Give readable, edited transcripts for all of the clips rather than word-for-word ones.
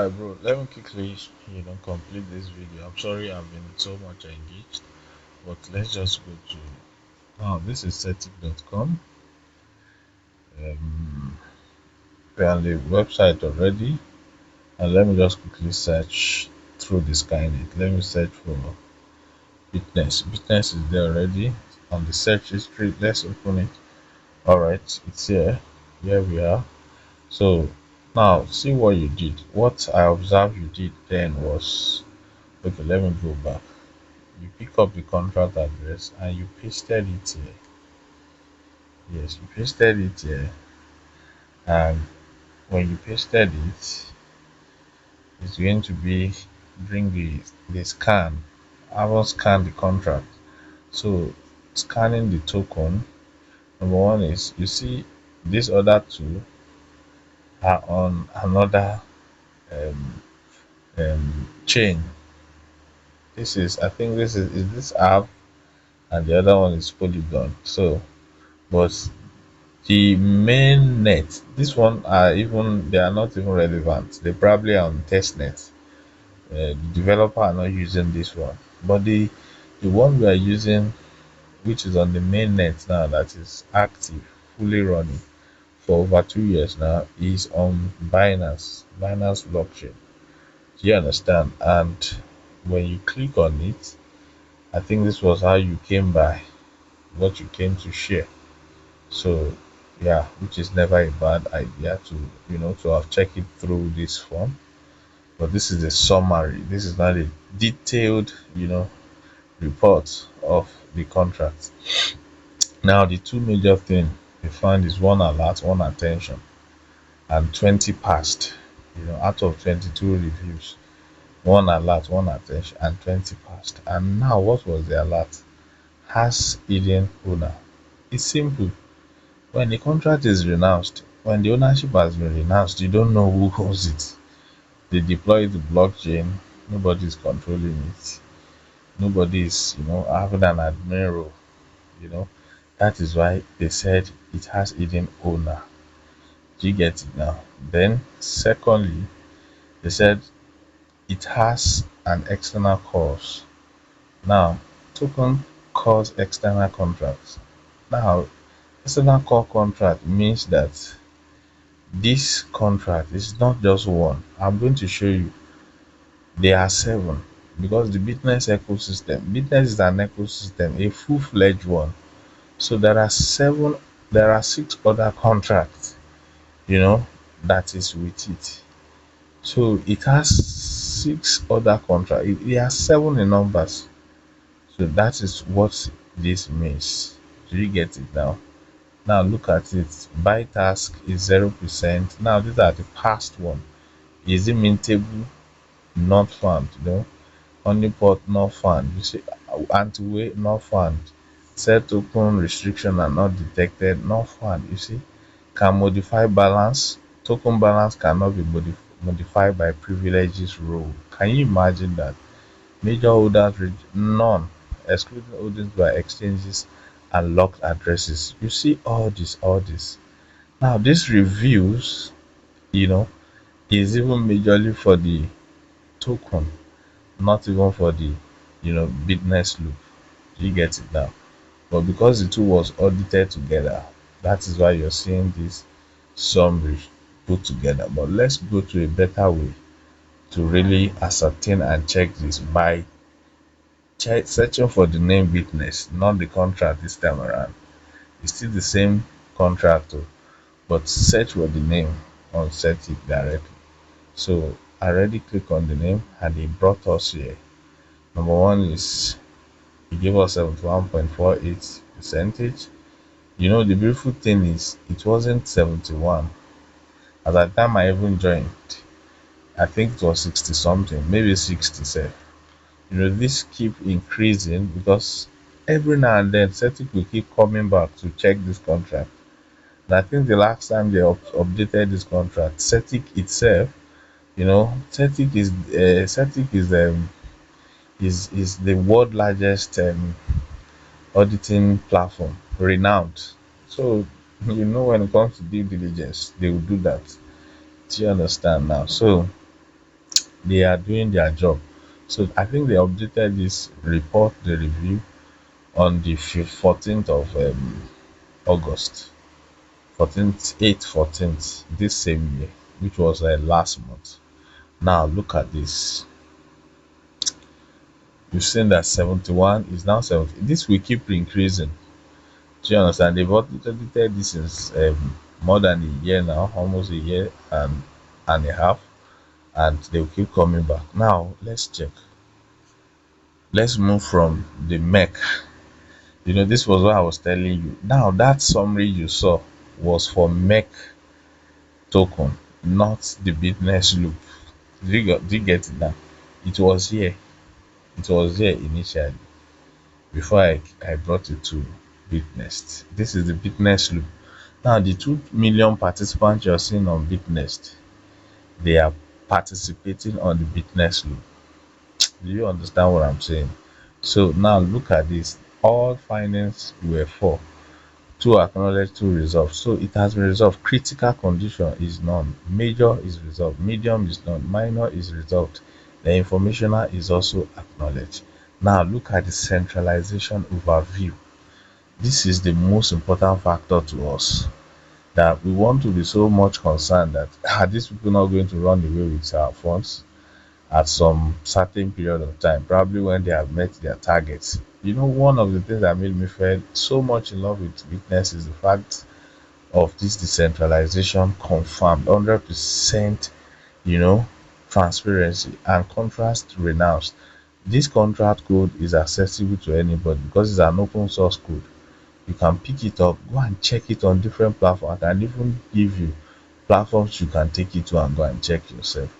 Alright, bro, let me quickly, complete this video. I'm sorry I've been so much engaged, but let's just go to now. This is Certik.com. We're on the website already, and let me just quickly search through the Skynet. Let me search for Bitnest. Bitnest is there already on the search history. Let's open it. Alright, it's here. Here we are. So now see what you did. What I observed you did then was, okay, let me go back. You pick up the contract address and you pasted it here. Yes, you pasted it here, and when you pasted it, it's going to be bring the scan. I will scan the contract. So scanning the token, number one is, you see these other two are on another um, chain. This is, I think this is this app, and the other one is Polygon. So but the main net, this one are even, they are not even relevant. They probably are on test net. The developer are not using this one, but the one we are using, which is on the main net now, that is active, fully running for over 2 years now, is on Binance blockchain. Do you understand? And when you click on it, I think this was how you came by what you came to share. So yeah, which is never a bad idea to, to have checked it through this form. But this is a summary. This is not a detailed, report of the contract. Now the two major things we find is one alert, one attention, and 20 passed. Out of 22 reviews, one alert, one attention, and 20 passed. And now what was the alert? Has hidden owner. It's simple. When the contract is renounced, when the ownership has been renounced, you don't know who owns it. They deploy the blockchain, nobody is controlling it. Nobody is, having an admin role, you know. That is why they said it has hidden owner. Do you get it now? Then, secondly, they said it has an external cause. Now, token cause external contracts. Now, external core contract means that this contract is not just one. I'm going to show you. There are seven, because the Bitness ecosystem. Bitness is an ecosystem, a full-fledged one. So there are seven. There are six other contracts. That is with it. So it has six other contracts. It has seven in numbers. So that is what this means. Do you get it now? Now look at it. Buy task is 0%. Now these are the past one. Is it mintable? Not found. Honeypot not found. You see, anti-way not found. Set token restriction are not detected, not found. You see, can modify balance. Token balance cannot be modified by privileges rule. Can you imagine that? Major holders none, excluding holdings by exchanges and locked addresses. You see all this. Now this reviews, you know, is even majorly for the token, not even for the, business loop. Do you get it now? But because the two was audited together, that is why you're seeing this summary put together. But let's go to a better way to really ascertain and check this by searching for the name Bitness, not the contract this time around. It's still the same contract, but search for the name on Certik directly. So I already click on the name and it brought us here. Number one is, he gave us 71.48 percentage. The beautiful thing is it wasn't 71. At that time I even joined, I think it was 60 something, maybe 60. This keep increasing because every now and then Celtic will keep coming back to check this contract. And I think the last time they updated this contract, Celtic itself, Celtic is the world largest auditing platform, renowned. So when it comes to due diligence, they will do that. Do you understand now? So They are doing their job. So I think they updated this report, the review, on the 14th of August, 14th, 8th, 14th, this same year, which was last month. Now look at this. You've seen that 71 is now 70. This will keep increasing. Do you understand? They've audited this since more than a year now, almost a year and a half, and they'll keep coming back. Now let's check. Let's move from the MEC. This was what I was telling you. Now that summary you saw was for MEC token, not the business loop. Do you get it now? It was here. It was here initially before I brought it to Bitnest. This is the Bitnest loop. Now the 2 million participants you're seeing on Bitnest, they are participating on the Bitnest loop. Do you understand what I'm saying? So now look at this. All findings were for two acknowledged, two resolved. So it has been resolved. Critical condition is none. Major is resolved. Medium is none. Minor is resolved. The informational is also acknowledged. Now look at the centralization overview. This is the most important factor to us, that we want to be so much concerned that are these people not going to run away with our funds at some certain period of time, probably when they have met their targets. One of the things that made me feel so much in love with Witness is the fact of this decentralization confirmed 100%, you know, transparency and contrast renounced. This contract code is accessible to anybody because it's an open source code. You can pick it up, go and check it on different platforms. I can even give you platforms you can take it to and go and check yourself.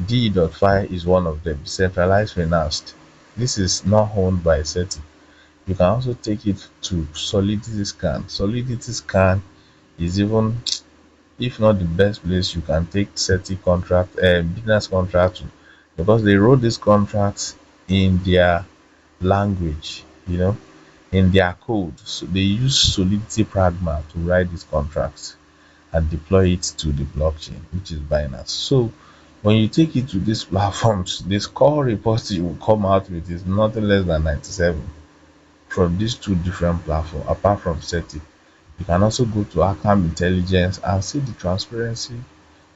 D.Fi is one of them, decentralized renounced. This is not owned by Certik. You can also take it to Solidity Scan. Solidity Scan is even, if not the best place, you can take Certik contract, business contract to, because they wrote these contracts in their language, in their code. So they use Solidity Pragma to write these contracts and deploy it to the blockchain, which is Binance. So when you take it to these platforms, the score report you will come out with is nothing less than 97 from these two different platforms, apart from Certik. You can also go to Arkham Intelligence and see the transparency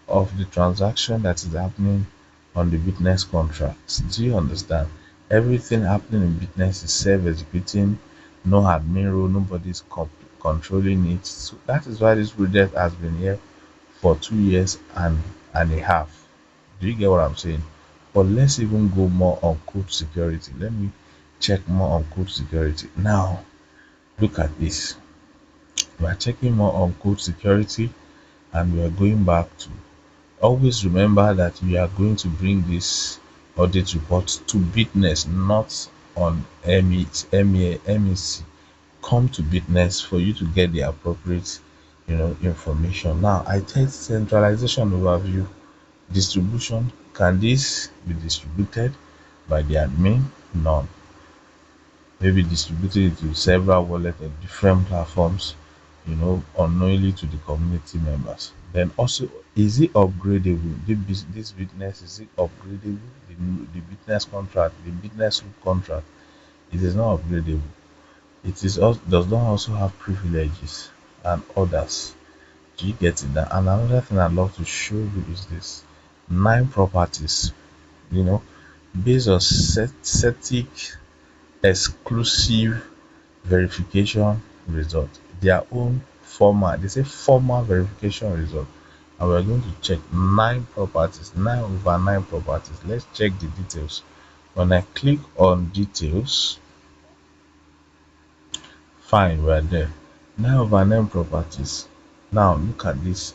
of the transaction that is happening on the Bitness contracts. Do you understand? Everything happening in Bitness is self-executing, no admin role, nobody's controlling it. So that is why this project has been here for 2 years and a half. Do you get what I'm saying? But let's even go more on code security. Let me check more on code security. Now, look at this. We are checking more on code security and we are going back to, always remember that we are going to bring this audit report to Bitness, not on MEC. Come to Bitness for you to get the appropriate, information. Now, I take centralization overview. Distribution, can this be distributed by the admin? None. Maybe distributed it to several wallets on different platforms, unknowingly to the community members. Then also, is it upgradable? This business, is it upgradable? The business contract, the business contract, it is not upgradable. It is also does not also have privileges and others. Do you get it? Now, and another thing I'd love to show you is this 9 properties, you know, based on Certik exclusive verification result, their own formal, they say formal verification result. And we're going to check 9 properties, 9/9 properties. Let's check the details. When I click on details, fine, we're there. 9/9 properties. Now look at this.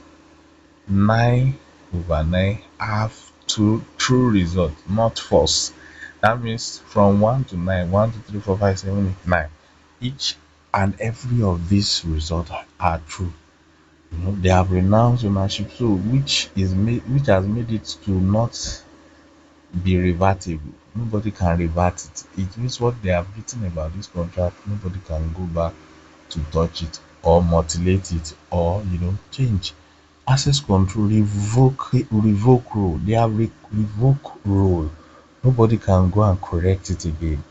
9/9 have two true result, not false. That means from 1 to 9, 1, 2, 3, 4, 5, 7, 8, 9. Each and every of these results are true. They have renounced ownership, so which has made it to not be revertible. Nobody can revert it. It means what they have written about this contract, nobody can go back to touch it or mutilate it or change. access control, revoke rule. They have revoke rule. Nobody can go and correct it again.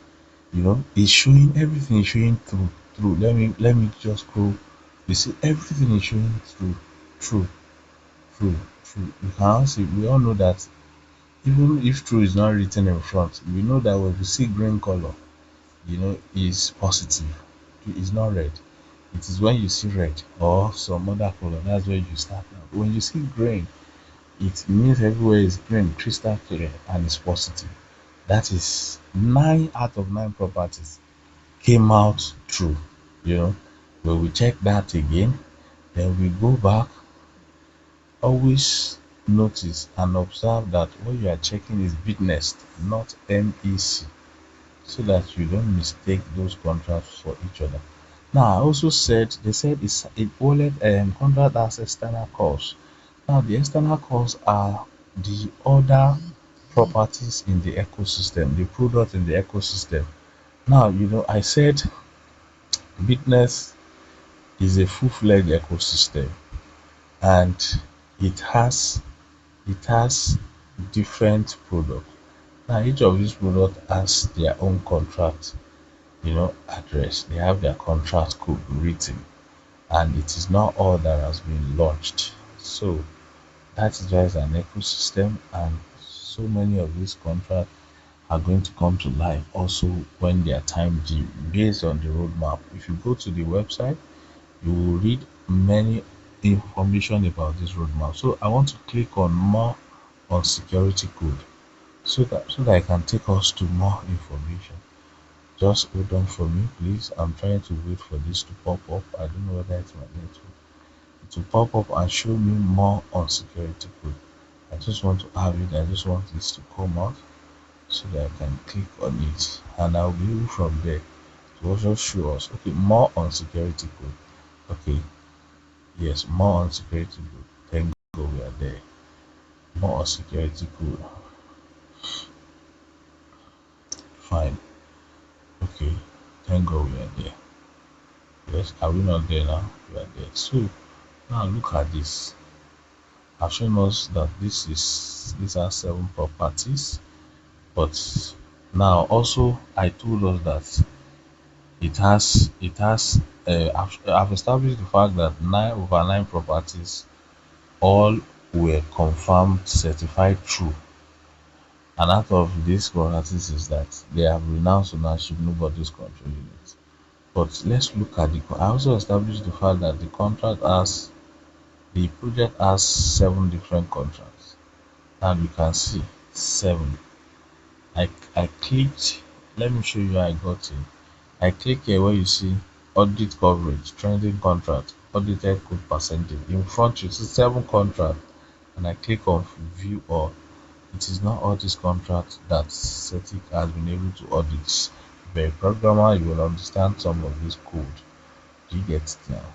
It's showing, everything is showing through. Let me just scroll. You see, everything is showing true, true, true. You can all see, we all know that even if true is not written in front, we know that when we see green color, is positive. It's not red. It is when you see red or some other color, that's where you start now. When you see green, it means everywhere is green, crystal clear, and it's positive. That is 9 out of 9 properties came out true. You know, when we check that again, then we go back. Always notice and observe that what you are checking is Bitnest, not MEC, so that you don't mistake those contracts for each other. Now, I also said, they said it's a wallet contract as external costs. Now, the external costs are the other properties in the ecosystem, the product in the ecosystem. Now, I said Bitness is a full-fledged ecosystem, and it has it has different products. Now, each of these products has their own contract, address. They have their contract code written, and it is not all that has been launched. So that is why it's an ecosystem, and so many of these contracts are going to come to life also when their time due, based on the roadmap. If you go to the website, you will read many information about this roadmap. So I want to click on more on security code, so that I can take us to more information. Just hold on for me, please. I'm trying to wait for this to pop up. I don't know whether it's my network. It will pop up and show me more on security code. I just want to have it. I just want this to come out so that I can click on it, and I'll be able from there to also show us. Okay, more on security code. Okay, yes, more on security code. Thank God we are there. More on security code. Fine. Okay, thank God we are there. Yes, are we not there now? We are there. So now look at this. I've shown us that these are 7 properties, but now also I told us that I've established the fact that 9/9 properties all were confirmed certified true, and out of these properties is that they have renounced ownership, nobody's controlling it. But let's look at I also established the fact that the project has 7 different contracts, and you can see 7. I clicked. Let me show you how I got in. I click here where you see audit coverage, trending contract, audited code percentage. In front you see 7 contracts, and I click on view all. It is not all these contracts that Certik has been able to audit. If you're a programmer, you will understand some of this code. Do you get it now?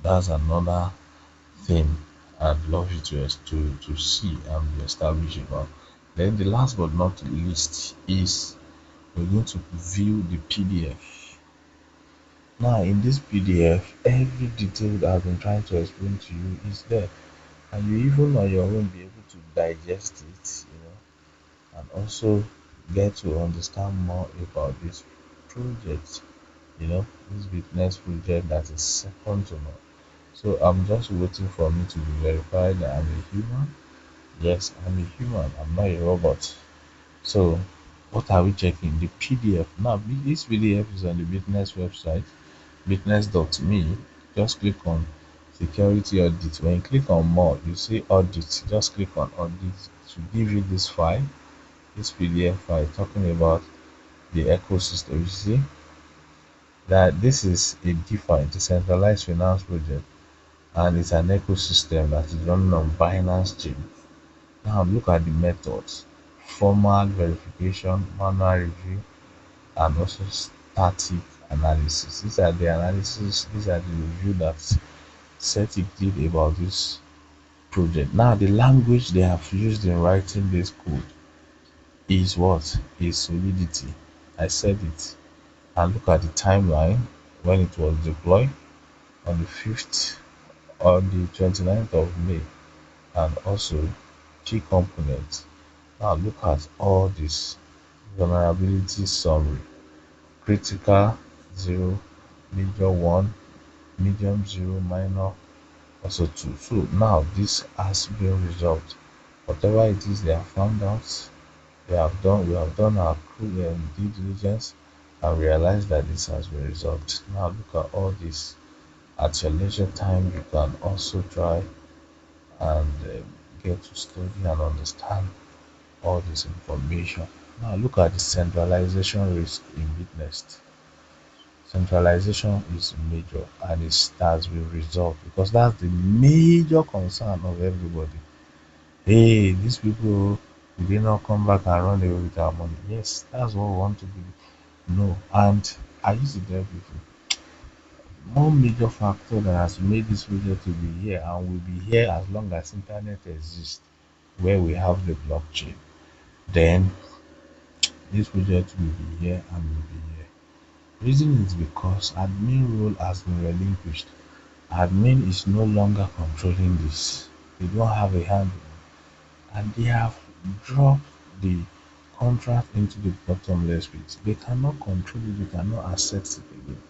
That's another thing I'd love you to see and be established about. Then the last but not least is we're going to view the PDF. Now in this PDF, every detail that I've been trying to explain to you is there, and you even on your own be able to digest it, and also get to understand more about this project, this business project that is second to none. So I'm just waiting for me to be verified that I'm a human. Yes, I'm a human. I'm not a robot. So what are we checking? The PDF. Now this PDF is on the Bitnest website, bitnest.me. Just click on security audit. When you click on more, you see audit. Just click on audit to give you this file, this PDF file talking about the ecosystem. You see that this is a DeFi, decentralized finance project, and it's an ecosystem that is running on Binance chain. Now look at the methods: formal verification, manual review, and also static analysis. These are the analysis, these are the review that Certik did about this project. Now the language they have used in writing this code is what? Is Solidity. I said it. And look at the timeline when it was deployed on the 5th, on the 29th of May. and also key components. Now look at all this vulnerability summary: critical 0, major 1, medium 0, minor also 2. So now this has been resolved. Whatever it is they have found out, we have done our due diligence and realized that this has been resolved. Now look at all this. At your leisure time, you can also try and get to study and understand all this information. Now look at the centralization risk in Bitnest. Centralization is major and it has been resolved because that's the major concern of everybody. Hey, these people, will they not come back and run away with our money? Yes, that's what we want to be. No, and I used to tell people, one major factor that has made this project to be here and will be here as long as internet exists, where we have the blockchain, then this project will be here and will be here. Reason is because admin role has been relinquished. Admin is no longer controlling this. They don't have a hand and they have dropped the contract into the bottomless pit. They cannot control it, they cannot access it again.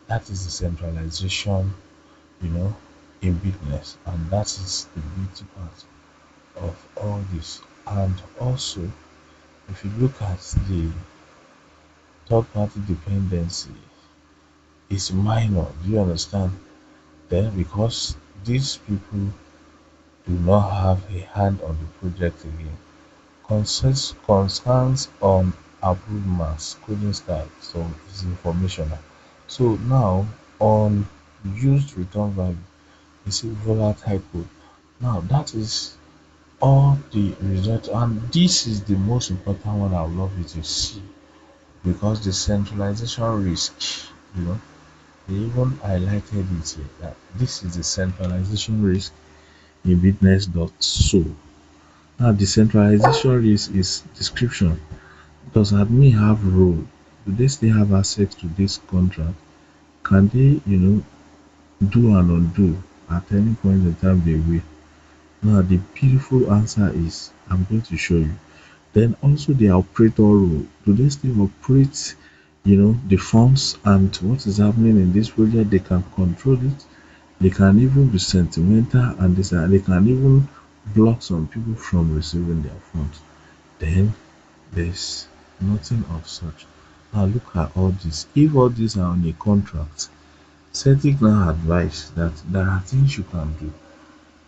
That is the centralization, you know, in business, and that is the beauty part of all this. And also, if you look at the third party dependency, it's minor. Do you understand? Then, because these people do not have a hand on the project again, concerns on approved mass coding style, so it's informational. So now on used return value, you see volatile code. Now that is all the result, and this is the most important one I would love you to see because the centralization risk, you know, they even highlighted it here that this is the centralization risk in Bitness.so. Now the centralization risk is description. Does admin have role? Do they still have access to this contract? Can they, do and undo at any point in time they will? Now the beautiful answer is I'm going to show you. Then also the operator role. Do they still operate, the funds and what is happening in this project? They can control it. They can even be sentimental and they can even block some people from receiving their funds. Then there's nothing of such. Now look at all this. If all these are on a contract, Certik now advise that there are things you can do.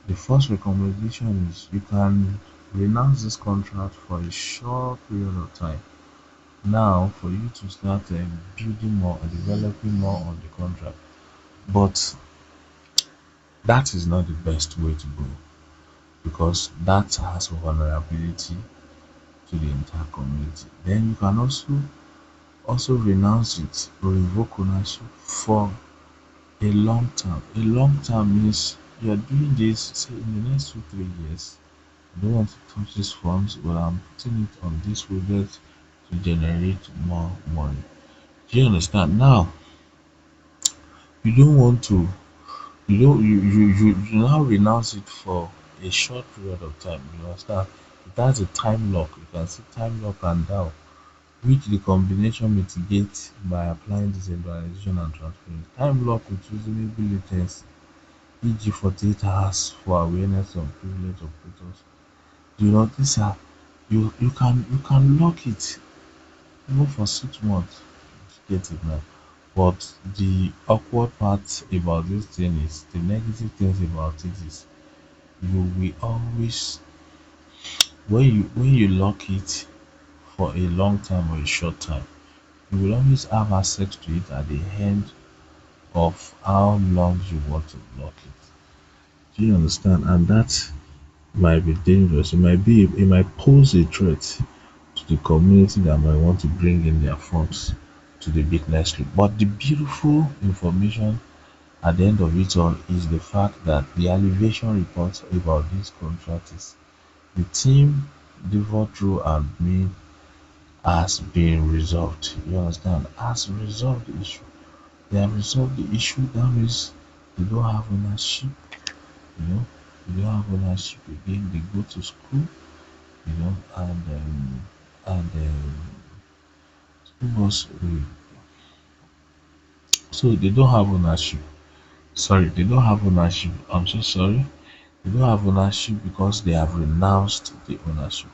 The first recommendation is you can renounce this contract for a short period of time. Now, for you to start building more and developing more on the contract. But that is not the best way to go because that has vulnerability to the entire community. Then you can also renounce it or revoke ownership for a long term. A long term means you are doing this, say in the next 2 3 years. I don't want to touch these funds, but I'm putting it on this project to generate more money. Do you understand? Now you don't want to you don't you now renounce it for a short period of time. You understand? It has a time lock. You can see time lock and down, which the combination mitigates by applying decentralization and transparency. Time lock with reasonable latency, e.g. 48 hours for awareness of privileged operators. These are you can lock it even for 6 months. Get it now. But the awkward part about this thing is the negative things about it is you will always when you lock it for a long time or a short time, you will always have access to it at the end of how long you want to block it. Do you understand? And that might be dangerous. It might pose a threat to the community that might want to bring in their funds to the business loop. But the beautiful information at the end of it all is the fact that the elevation report about this contract is the team devoted through and me has been resolved. You understand? Has resolved the issue. They have resolved the issue. That means they don't have ownership. You know, They don't have ownership again. They go to school, and school bus. So they don't have ownership. Sorry, they don't have ownership. I'm so sorry. They don't have ownership because they have renounced the ownership.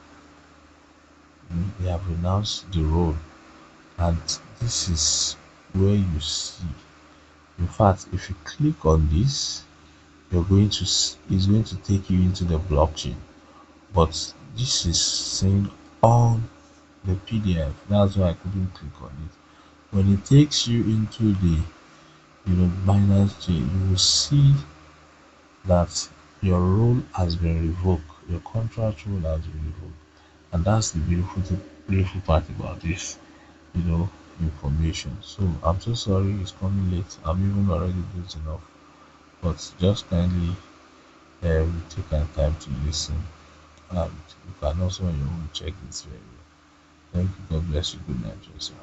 They have renounced the role, and this is where you see. In fact, if you click on this, it's going to take you into the blockchain. But this is saying on the PDF. That's why I couldn't click on it. When it takes you into the Binance chain, you will see that your role has been revoked. Your contract role has been revoked, and that's the beautiful part about this, you know, information. So I'm so sorry it's coming late. I'm even already dozing off, but just kindly take our time to listen, and you can also on your own check this very well. Thank you. God bless you. Good night, Joseph.